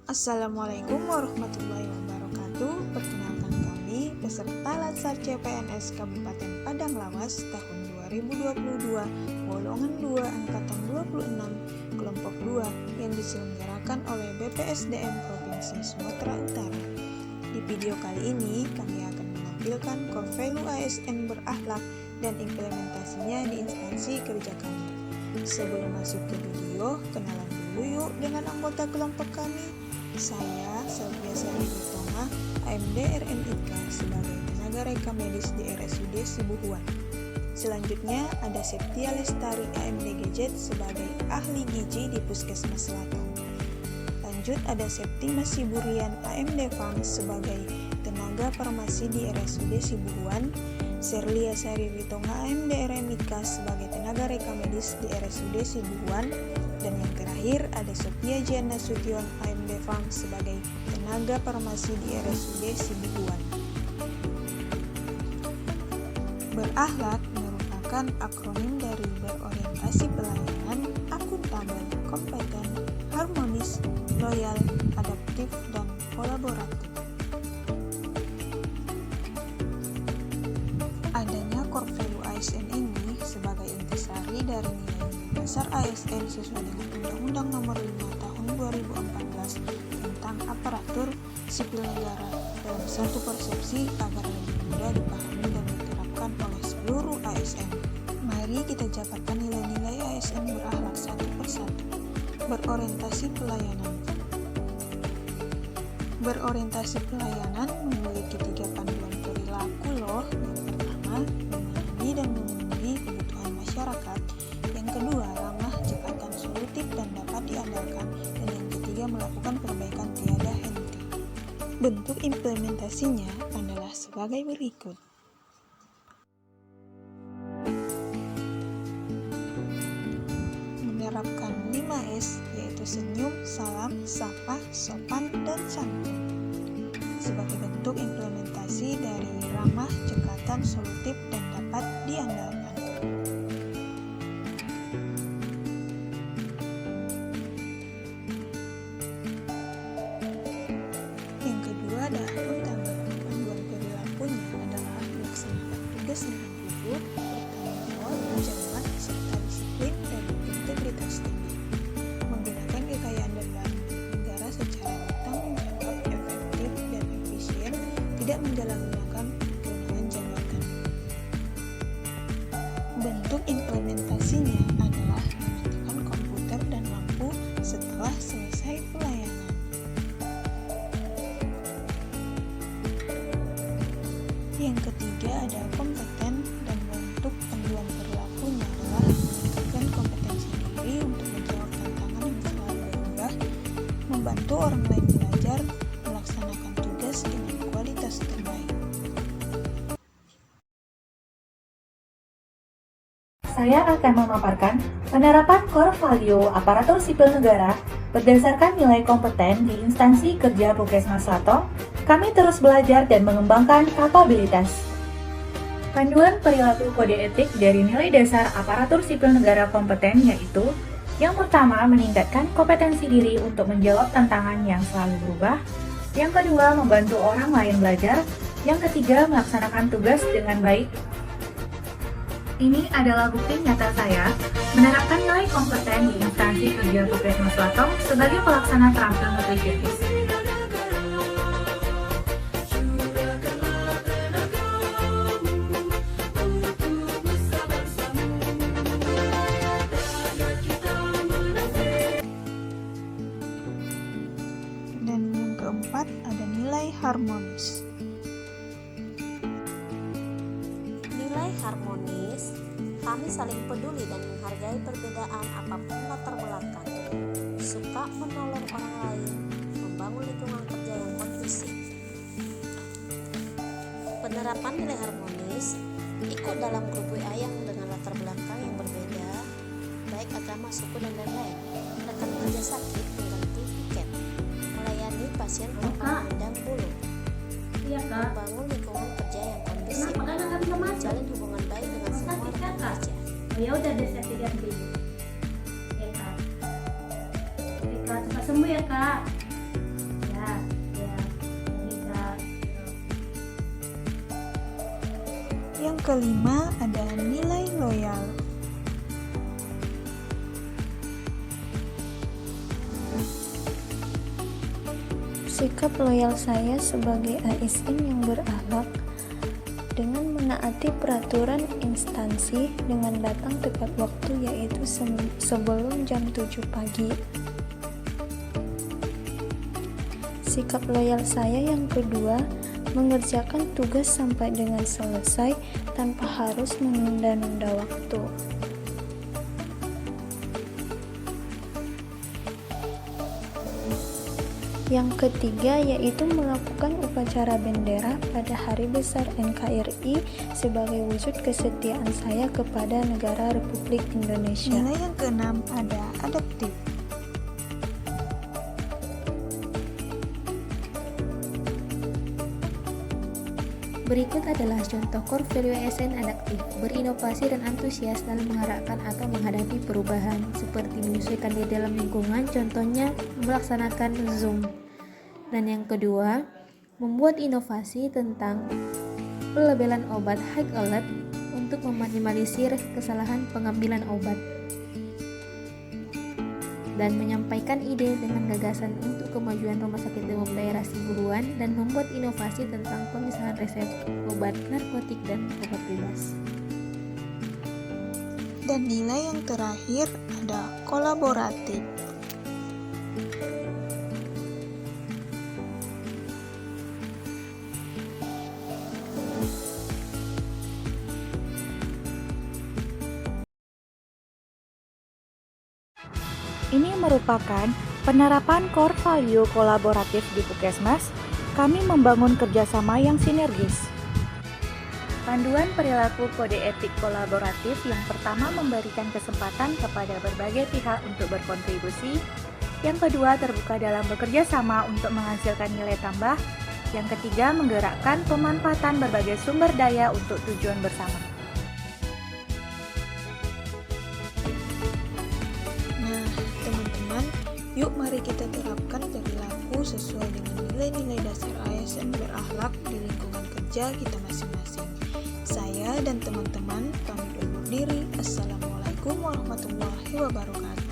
Assalamualaikum warahmatullahi wabarakatuh. Perkenalkan kami peserta Latsar CPNS Kabupaten Padang Lawas tahun 2022 golongan 2 angkatan 26 kelompok 2 yang diselenggarakan oleh BPSDM Provinsi Sumatera Utara. Di video kali ini kami akan menampilkan core value ASN berakhlak dan implementasinya di instansi kerja kami. Sebelum masuk ke video, kenalan dulu yuk dengan anggota kelompok kami. Saya, Selvia Sari Ritonga, AMD RMIK sebagai tenaga reka medis di RSUD Sibuhuan. Selanjutnya ada Septia Lestari AMD GZ sebagai ahli gizi di Puskesmas Selatan. Lanjut ada Septima Siburian AMD Farm sebagai tenaga farmasi di RSUD Sibuhuan. Serlia Sari Ritonga AMD RMIK sebagai tenaga reka medis di RSUD Sibuhuan. Dan yang terakhir ada Sophia Jana Sution AMD Farm sebagai tenaga farmasi di RSUD Sibuhuan. Berakhlak merupakan akronim dari berorientasi pelayanan, akuntabel, kompeten, harmonis, loyal, adaptif, dan kolaboratif. Adanya core value ASN ini sebagai intisari dari nilai dasar ASN sesuai dengan Undang-Undang Nomor 5 Tahun 2014 tentang aparatur sipil negara dalam satu persepsi agar lebih mudah dipahami dan diterapkan oleh seluruh ASN. Mari kita jabarkan nilai-nilai ASN berakhlak satu persatu. Berorientasi pelayanan. Berorientasi pelayanan memiliki 3 panduan perilaku loh. Yang pertama, memahami dan memenuhi kebutuhan masyarakat. Yang kedua, ramah, cepat, dan solutif dan dapat diandalkan. Dan yang ketiga, melakukan perbaikan tiada henti. Bentuk implementasinya adalah sebagai berikut. Menerapkan 5S, yaitu senyum, salam, sapa, sopan, dan santun. Sebagai bentuk implementasi dari ramah, cekatan, solutif, dan dapat diandalkan. Yang kedua ada akuntabel. Panduan perilakunya adalah melaksanakan tugas dengan jujur, bertanggung jawab, cermat, serta disiplin dan integritas tinggi. Menggunakan kekayaan dan bahan negara secara bertanggung jawab, efektif, dan efisien, tidak menjalankan kewenangan jabatan. Bentuk implementasinya adalah mematikan komputer dan lampu setelah selesai pelayanan. Yang ketiga ada kompeten, dan bentuk panduan perilakunya adalah meningkatkan kompetensi diri untuk menjawab tantangan yang selalu berubah, membantu orang lain belajar, melaksanakan tugas dengan kualitas terbaik. Saya akan memaparkan penerapan core value aparatur sipil negara berdasarkan nilai kompeten di instansi kerja Puskesmas Selatan. Kami terus belajar dan mengembangkan kapabilitas. Panduan perilaku kode etik dari nilai dasar aparatur sipil negara kompeten yaitu: yang pertama, meningkatkan kompetensi diri untuk menjawab tantangan yang selalu berubah. Yang kedua, membantu orang lain belajar. Yang ketiga, melaksanakan tugas dengan baik. Ini adalah bukti nyata saya menerapkan nilai kompeten di instansi kerja Puskesmas Selatan sebagai pelaksana terampil nutrisionis. Dan yang keempat ada nilai harmonis. Nilai harmonis, kami saling peduli dan menghargai perbedaan apapun latar belakang, suka menolong orang lain, membangun lingkungan kerja yang kondusif. Penerapan nilai harmonis ikut dalam grup WA yang dengan latar belakang yang berbeda, baik agama, suku, dan lain-lain. Rekan kerja sakit mengganti tiket, melayani pasien tanpa memandang bulu, membangun lingkungan kerja yang kondusif, menjalin hubungan baik dengan semua rekan kerja. Ya udah deh, saya ganti. Ya kak. Oke kak, cepat sembuh ya kak. yang kelima ada nilai loyal. Sikap loyal saya sebagai ASN yang berakhlak dengan menaati peraturan instansi dengan datang tepat waktu, yaitu sebelum jam 7 pagi. Sikap loyal saya yang kedua, mengerjakan tugas sampai dengan selesai tanpa harus menunda-nunda waktu. Yang ketiga yaitu melakukan upacara bendera pada Hari Besar NKRI sebagai wujud kesetiaan saya kepada negara Republik Indonesia. Nilai yang keenam ada adaptif. Berikut adalah contoh core value ASN adaptif, berinovasi dan antusias dalam mengharapkan atau menghadapi perubahan, seperti menyesuaikan diri dalam lingkungan, contohnya melaksanakan Zoom. Dan yang kedua, membuat inovasi tentang pelabelan obat high alert untuk meminimalisir kesalahan pengambilan obat. Dan menyampaikan ide dengan gagasan untuk kemajuan Rumah Sakit Umum Daerah Sibuhuan dan membuat inovasi tentang pemisahan resep obat narkotik dan obat bebas. Dan nilai yang terakhir ada kolaboratif. Ini merupakan penerapan core value kolaboratif di Puskesmas. Kami membangun kerjasama yang sinergis. Panduan perilaku kode etik kolaboratif yang pertama memberikan kesempatan kepada berbagai pihak untuk berkontribusi. Yang kedua, terbuka dalam bekerja sama untuk menghasilkan nilai tambah. Yang ketiga, menggerakkan pemanfaatan berbagai sumber daya untuk tujuan bersama. Teman-teman, yuk mari kita terapkan perilaku sesuai dengan nilai-nilai dasar ASN berakhlak di lingkungan kerja kita masing-masing. Saya dan teman-teman pamit undur diri. Assalamualaikum warahmatullahi wabarakatuh.